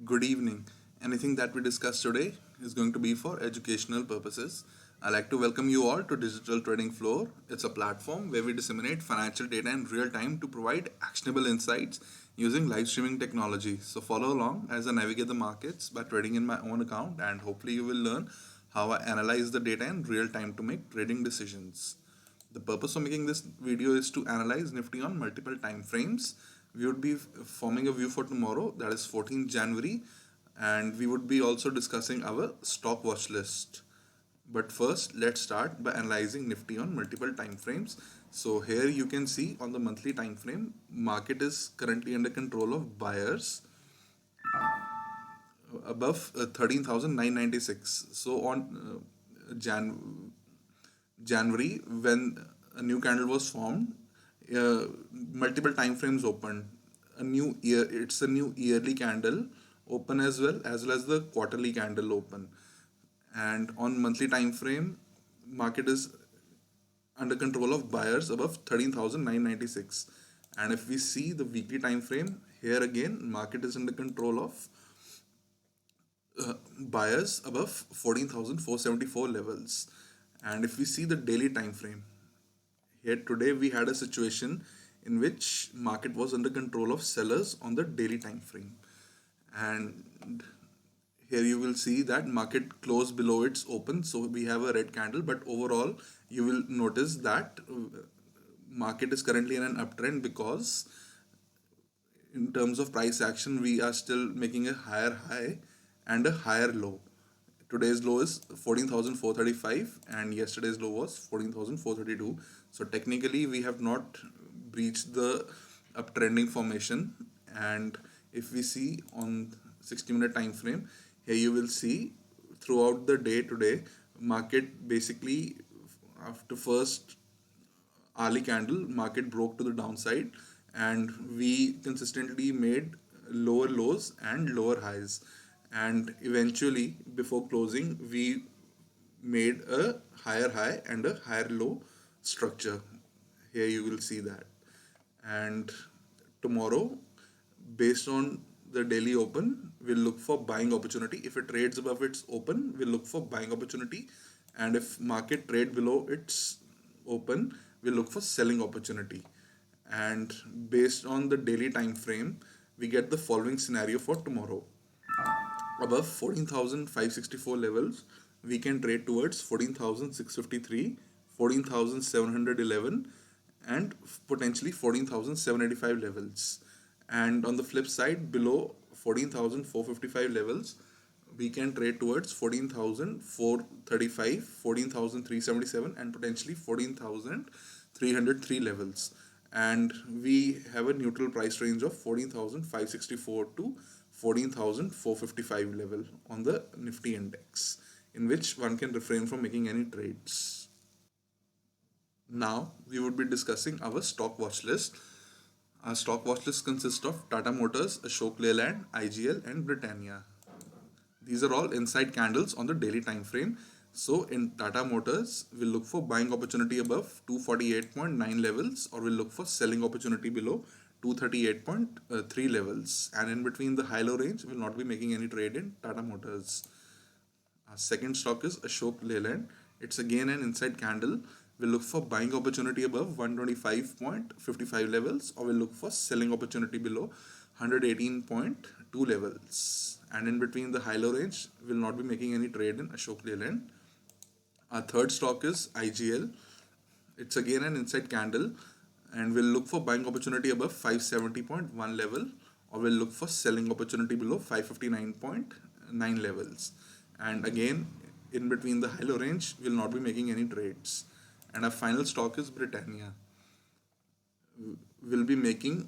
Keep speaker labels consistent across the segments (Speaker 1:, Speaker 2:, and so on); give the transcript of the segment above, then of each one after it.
Speaker 1: Good evening. Anything that we discuss today is going to be for educational purposes. I'd like to welcome you all to Digital Trading Floor. It's a platform where we disseminate financial data in real time to provide actionable insights using live streaming technology. So follow along as I navigate the markets by trading in my own account, and hopefully you will learn how I analyze the data in real time to make trading decisions. The purpose of making this video is to analyze Nifty on multiple time frames. We would be forming a view for tomorrow, that is 14th January, and we would be also discussing our stock watch list. But first, let's start by analyzing Nifty on multiple time frames. So here you can see on the monthly time frame, market is currently under control of buyers above 13,996. So on January, when a new candle was formed, multiple time frames opened. It's a new yearly candle open as well as the quarterly candle open. And on monthly time frame, market is under control of buyers above 13,996. And if we see the weekly time frame, here again, market is under control of buyers above 14,474 levels. And if we see the daily time frame, here today we had a situation in which market was under control of sellers on the daily time frame. And here you will see that market closed below its open, so we have a red candle, but overall you will notice that market is currently in an uptrend because in terms of price action we are still making a higher high and a higher low. Today's low is 14,435 and yesterday's low was 14,432. So technically we have not breached the uptrending formation. And if we see on 60-minute time frame, here you will see throughout the day today, market basically after first hourly candle, market broke to the downside and we consistently made lower lows and lower highs, and eventually before closing we made a higher high and a higher low structure. Here you will see that. And tomorrow, based on the daily open, we'll look for buying opportunity. If it trades above its open, we'll look for buying opportunity, and if market trade below its open, we'll look for selling opportunity. And based on the daily time frame, we get the following scenario for tomorrow. Above 14,564 levels, we can trade towards 14,653, 14,711, and potentially 14,785 levels. And on the flip side, below 14,455 levels, we can trade towards 14,435, 14,377, and potentially 14,303 levels. And we have a neutral price range of 14,564 to 14,455 level on the Nifty index, in which one can refrain from making any trades. Now we would be discussing our stock watch list. Our stock watch list consists of Tata Motors, Ashok Leyland, IGL, and Britannia. These are all inside candles on the daily time frame. So in Tata Motors, we'll look for buying opportunity above 248.9 levels, or we'll look for selling opportunity below 238.3 levels. And in between the high-low range, we'll not be making any trade in Tata Motors. Our second stock is Ashok Leyland. It's again an inside candle. We'll look for buying opportunity above 125.55 levels, or we'll look for selling opportunity below 118.2 levels. And in between the high-low range, we'll not be making any trade in Ashok Leyland. Our third stock is IGL. It's again an inside candle, and we'll look for buying opportunity above 570.1 level, or we'll look for selling opportunity below 559.9 levels. And again, in between the high-low range, we'll not be making any trades. And our final stock is Britannia. We'll be making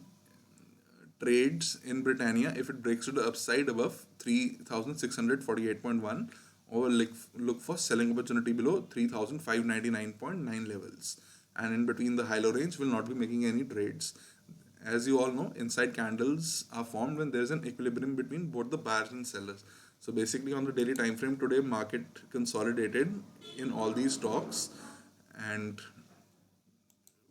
Speaker 1: trades in Britannia if it breaks to the upside above 3,648.1, or look for selling opportunity below 3,599.9 levels. And in between the high-low range, we'll not be making any trades. As you all know, inside candles are formed when there's an equilibrium between both the buyers and sellers. So basically on the daily time frame today, market consolidated in all these stocks, and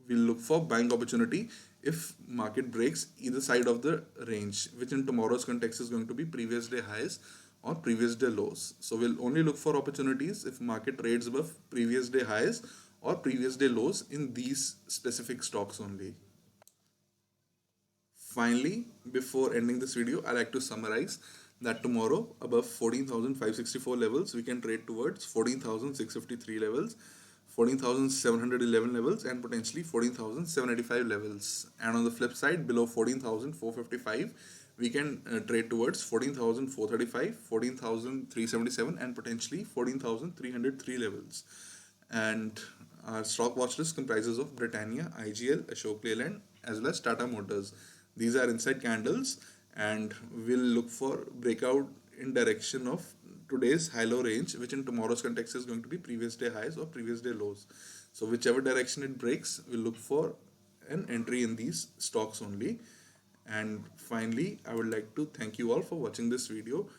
Speaker 1: we'll look for buying opportunity if market breaks either side of the range, which in tomorrow's context is going to be previous day highs or previous day lows. So we'll only look for opportunities if market trades above previous day highs or previous day lows in these specific stocks only. Finally, before ending this video, I like to summarize that tomorrow above 14,564 levels, we can trade towards 14,653 levels, 14,711 levels, and potentially 14,785 levels. And on the flip side, below 14,455, we can trade towards 14,435, 14,377, and potentially 14,303 levels. And our stock watch list comprises of Britannia, IGL, Ashok Leyland, as well as Tata Motors. These are inside candles, and we'll look for breakout in direction of today's high-low range, which in tomorrow's context is going to be previous day highs or previous day lows. So whichever direction it breaks, we'll look for an entry in these stocks only. And finally, I would like to thank you all for watching this video.